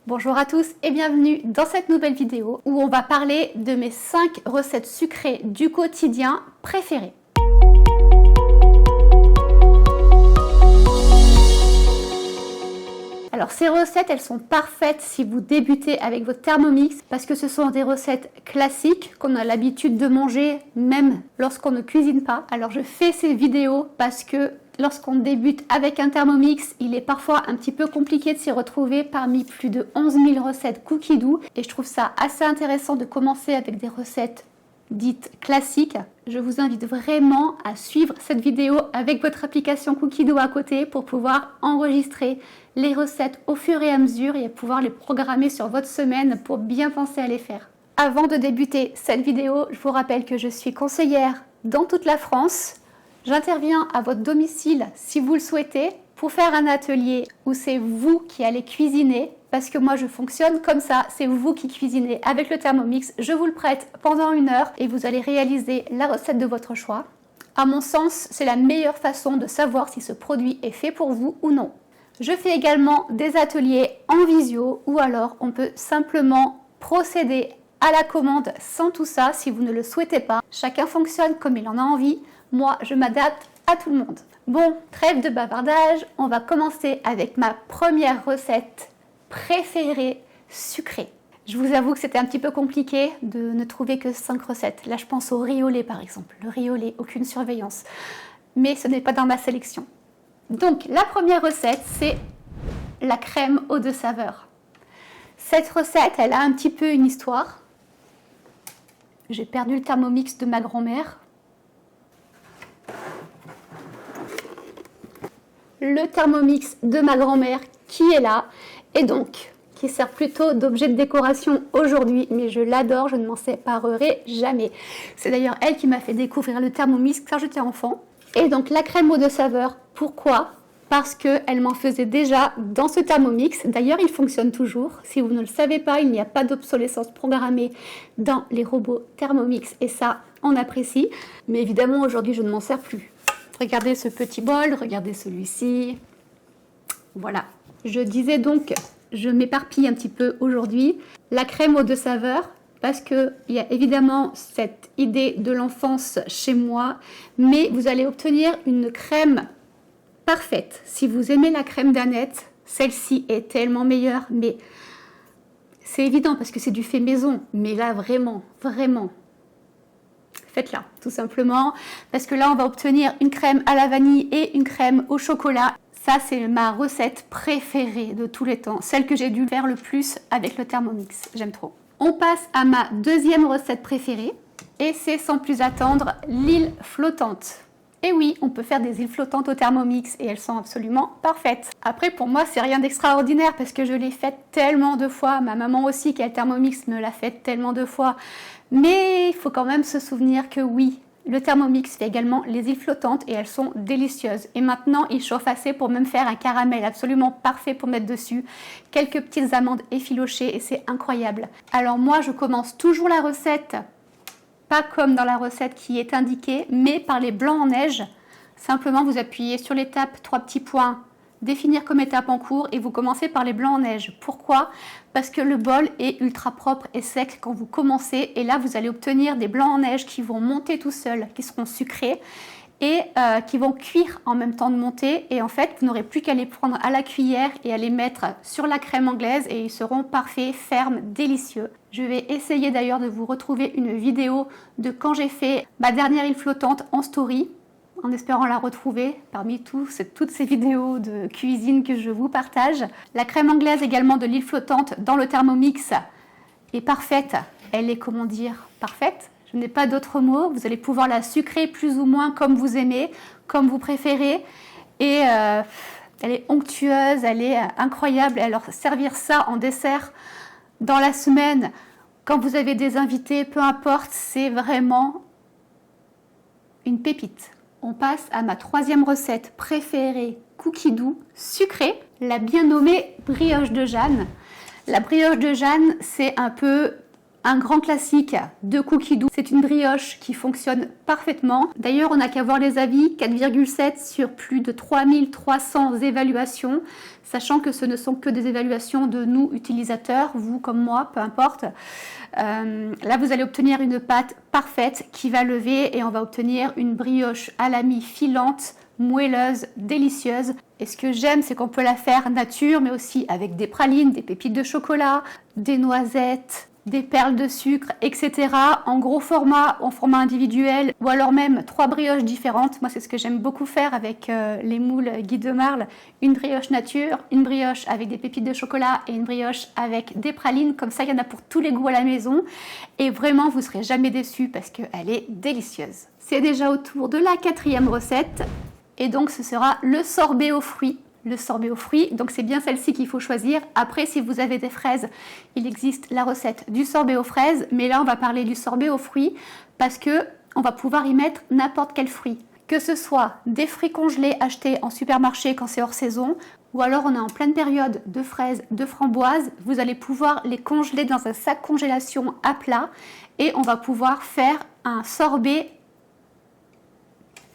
Bonjour à tous et bienvenue dans cette nouvelle vidéo où on va parler de mes 5 recettes sucrées du quotidien préférées. Alors ces recettes, elles sont parfaites si vous débutez avec votre Thermomix parce que ce sont des recettes classiques qu'on a l'habitude de manger même lorsqu'on ne cuisine pas. Alors je fais ces vidéos parce que lorsqu'on débute avec un Thermomix, il est parfois un petit peu compliqué de s'y retrouver parmi plus de 11 000 recettes cookies doux et je trouve ça assez intéressant de commencer avec des recettes dites classiques. Je vous invite vraiment à suivre cette vidéo avec votre application Cookido à côté pour pouvoir enregistrer les recettes au fur et à mesure et pouvoir les programmer sur votre semaine pour bien penser à les faire. Avant de débuter cette vidéo, je vous rappelle que je suis conseillère dans toute la France. J'interviens à votre domicile si vous le souhaitez pour faire un atelier où c'est vous qui allez cuisiner. Parce que moi je fonctionne comme ça, c'est vous qui cuisinez avec le Thermomix, je vous le prête pendant 1 heure et vous allez réaliser la recette de votre choix. À mon sens, c'est la meilleure façon de savoir si ce produit est fait pour vous ou non. Je fais également des ateliers en visio ou alors on peut simplement procéder à la commande sans tout ça si vous ne le souhaitez pas. Chacun fonctionne comme il en a envie, moi je m'adapte à tout le monde. Bon, trêve de bavardage, on va commencer avec ma première recette préférée sucrée. Je vous avoue que c'était un petit peu compliqué de ne trouver que 5 recettes. Là, je pense au riz au lait par exemple. Le riz au lait, aucune surveillance. Mais ce n'est pas dans ma sélection. Donc, la première recette, c'est la crème eau de saveur. Cette recette, elle a un petit peu une histoire. J'ai perdu le Thermomix de ma grand-mère. Le Thermomix de ma grand-mère qui est là. Et donc, qui sert plutôt d'objet de décoration aujourd'hui, mais je l'adore, je ne m'en séparerai jamais. C'est d'ailleurs elle qui m'a fait découvrir le Thermomix quand j'étais enfant. Et donc la crème eau de saveur, pourquoi ? Parce qu'elle m'en faisait déjà dans ce Thermomix. D'ailleurs, il fonctionne toujours. Si vous ne le savez pas, il n'y a pas d'obsolescence programmée dans les robots Thermomix. Et ça, on apprécie. Mais évidemment, aujourd'hui, je ne m'en sers plus. Regardez ce petit bol, regardez celui-ci. Voilà. Je disais donc, je m'éparpille un petit peu aujourd'hui, la crème eau de saveur, parce qu'il y a évidemment cette idée de l'enfance chez moi, mais vous allez obtenir une crème parfaite. Si vous aimez la crème d'Annette, celle-ci est tellement meilleure, mais c'est évident parce que c'est du fait maison, mais là vraiment, faites-la tout simplement, parce que là on va obtenir une crème à la vanille et une crème au chocolat. Ça, c'est ma recette préférée de tous les temps, celle que j'ai dû faire le plus avec le Thermomix. J'aime trop. On passe à ma deuxième recette préférée et c'est sans plus attendre l'île flottante. Et oui, on peut faire des îles flottantes au Thermomix et elles sont absolument parfaites. Après, pour moi, c'est rien d'extraordinaire parce que je l'ai faite tellement de fois. Ma maman aussi, qui a le Thermomix, me l'a faite tellement de fois. Mais il faut quand même se souvenir que oui, le Thermomix fait également les îles flottantes et elles sont délicieuses. Et maintenant, il chauffe assez pour même faire un caramel absolument parfait pour mettre dessus. Quelques petites amandes effilochées et c'est incroyable. Alors moi, je commence toujours la recette, pas comme dans la recette qui est indiquée, mais par les blancs en neige. Simplement, vous appuyez sur l'étape 3 petits points, définir comme étape en cours et vous commencez par les blancs en neige. Pourquoi ? Parce que le bol est ultra propre et sec quand vous commencez et là vous allez obtenir des blancs en neige qui vont monter tout seuls, qui seront sucrés et qui vont cuire en même temps de monter et en fait vous n'aurez plus qu'à les prendre à la cuillère et à les mettre sur la crème anglaise et ils seront parfaits, fermes, délicieux. Je vais essayer d'ailleurs de vous retrouver une vidéo de quand j'ai fait ma dernière île flottante en story, en espérant la retrouver parmi toutes ces vidéos de cuisine que je vous partage. La crème anglaise également de l'île flottante dans le Thermomix est parfaite. Elle est, comment dire, parfaite. Je n'ai pas d'autres mots. Vous allez pouvoir la sucrer plus ou moins comme vous aimez, comme vous préférez. Et elle est onctueuse, elle est incroyable. Et alors servir ça en dessert dans la semaine, quand vous avez des invités, peu importe, c'est vraiment une pépite. On passe à ma troisième recette préférée, cookie doux, sucré, la bien nommée brioche de Jeanne. La brioche de Jeanne, c'est un peu Un grand classique de Cookie Dough, c'est une brioche qui fonctionne parfaitement. D'ailleurs, on n'a qu'à voir les avis, 4,7 sur plus de 3300 évaluations, sachant que ce ne sont que des évaluations de nous utilisateurs, vous comme moi, peu importe. Là, vous allez obtenir une pâte parfaite qui va lever et on va obtenir une brioche à la mie filante, moelleuse, délicieuse. Et ce que j'aime, c'est qu'on peut la faire nature, mais aussi avec des pralines, des pépites de chocolat, des noisettes, des perles de sucre, etc. en gros format, en format individuel, ou alors même 3 brioches différentes. Moi, c'est ce que j'aime beaucoup faire avec les moules Guy de Marle. Une brioche nature, une brioche avec des pépites de chocolat et une brioche avec des pralines. Comme ça, il y en a pour tous les goûts à la maison. Et vraiment, vous ne serez jamais déçus parce qu'elle est délicieuse. C'est déjà au tour de la 4e recette. Et donc, ce sera le sorbet aux fruits. Le sorbet aux fruits, donc c'est bien celle-ci qu'il faut choisir. Après, si vous avez des fraises, il existe la recette du sorbet aux fraises, mais là on va parler du sorbet aux fruits parce que on va pouvoir y mettre n'importe quel fruit, que ce soit des fruits congelés achetés en supermarché quand c'est hors saison, ou alors on est en pleine période de fraises, de framboises, vous allez pouvoir les congeler dans un sac congélation à plat et on va pouvoir faire un sorbet.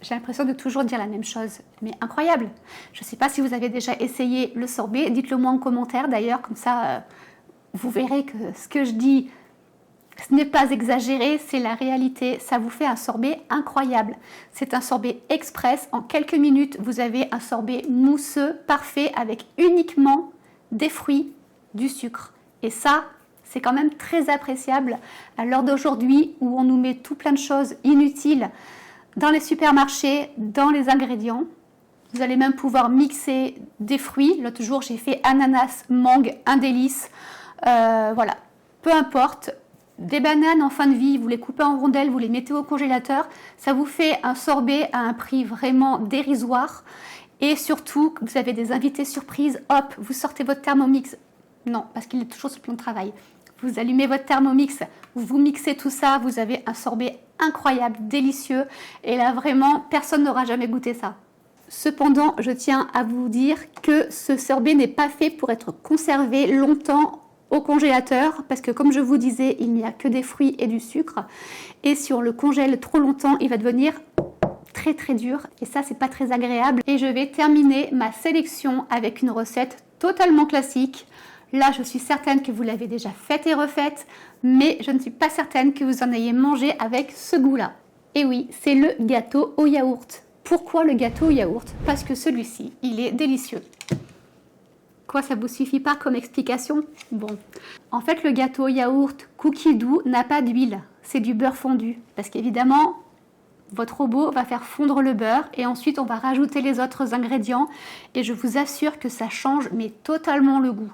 J'ai l'impression de toujours dire la même chose, mais incroyable. Je ne sais pas si vous avez déjà essayé le sorbet, dites-le moi en commentaire d'ailleurs, comme ça vous verrez que ce que je dis, ce n'est pas exagéré, c'est la réalité. Ça vous fait un sorbet incroyable. C'est un sorbet express, en quelques minutes vous avez un sorbet mousseux, parfait, avec uniquement des fruits, du sucre. Et ça, c'est quand même très appréciable à l'heure d'aujourd'hui où on nous met tout plein de choses inutiles dans les supermarchés, dans les ingrédients. Vous allez même pouvoir mixer des fruits. L'autre jour, j'ai fait ananas, mangue, un délice. Voilà, peu importe. Des bananes en fin de vie, vous les coupez en rondelles, vous les mettez au congélateur. Ça vous fait un sorbet à un prix vraiment dérisoire. Et surtout, vous avez des invités surprises. Hop, vous sortez votre Thermomix. Non, parce qu'il est toujours sur le plan de travail. Vous allumez votre Thermomix, vous mixez tout ça, vous avez un sorbet incroyable, délicieux. Et là, vraiment, personne n'aura jamais goûté ça. Cependant, je tiens à vous dire que ce sorbet n'est pas fait pour être conservé longtemps au congélateur. Parce que comme je vous disais, il n'y a que des fruits et du sucre. Et si on le congèle trop longtemps, il va devenir très très dur. Et ça, c'est pas très agréable. Et je vais terminer ma sélection avec une recette totalement classique. Là, je suis certaine que vous l'avez déjà faite et refaite, mais je ne suis pas certaine que vous en ayez mangé avec ce goût-là. Et oui, c'est le gâteau au yaourt. Pourquoi le gâteau au yaourt? Parce que celui-ci, il est délicieux. Quoi, ça vous suffit pas comme explication? Bon. En fait, le gâteau au yaourt Cookie Dough n'a pas d'huile, c'est du beurre fondu. Parce qu'évidemment, votre robot va faire fondre le beurre et ensuite on va rajouter les autres ingrédients. Et je vous assure que ça change mais totalement le goût.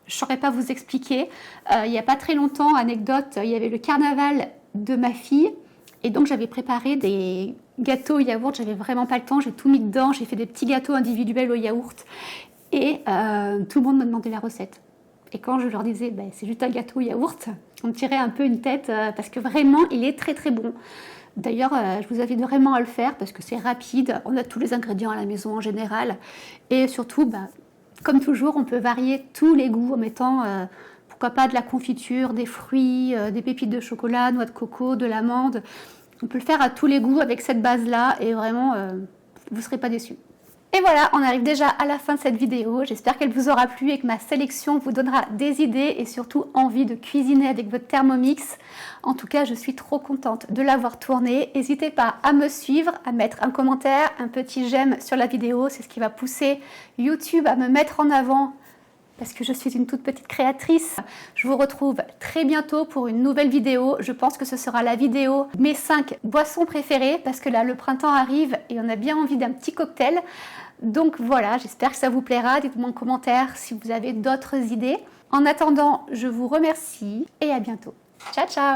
Je ne saurais pas vous expliquer. Il n'y a pas très longtemps, anecdote, il y avait le carnaval de ma fille. Et donc j'avais préparé des gâteaux au yaourt. J'avais vraiment pas le temps. J'ai tout mis dedans. J'ai fait des petits gâteaux individuels au yaourt. Et tout le monde me demandait la recette. Et quand je leur disais, ben, c'est juste un gâteau au yaourt, on me tirait un peu une tête parce que vraiment, il est très très bon. D'ailleurs, je vous invite vraiment à le faire parce que c'est rapide. On a tous les ingrédients à la maison en général. Et surtout, ben, comme toujours, on peut varier tous les goûts en mettant, pourquoi pas, de la confiture, des fruits, des pépites de chocolat, noix de coco, de l'amande. On peut le faire à tous les goûts avec cette base-là et vraiment, vous ne serez pas déçus. Et voilà, on arrive déjà à la fin de cette vidéo. J'espère qu'elle vous aura plu et que ma sélection vous donnera des idées et surtout envie de cuisiner avec votre Thermomix. En tout cas, je suis trop contente de l'avoir tournée. N'hésitez pas à me suivre, à mettre un commentaire, un petit j'aime sur la vidéo. C'est ce qui va pousser YouTube à me mettre en avant parce que je suis une toute petite créatrice. Je vous retrouve très bientôt pour une nouvelle vidéo. Je pense que ce sera la vidéo mes 5 boissons préférées parce que là, le printemps arrive et on a bien envie d'un petit cocktail. Donc voilà, j'espère que ça vous plaira. Dites-moi en commentaire si vous avez d'autres idées. En attendant, je vous remercie et à bientôt. Ciao, ciao!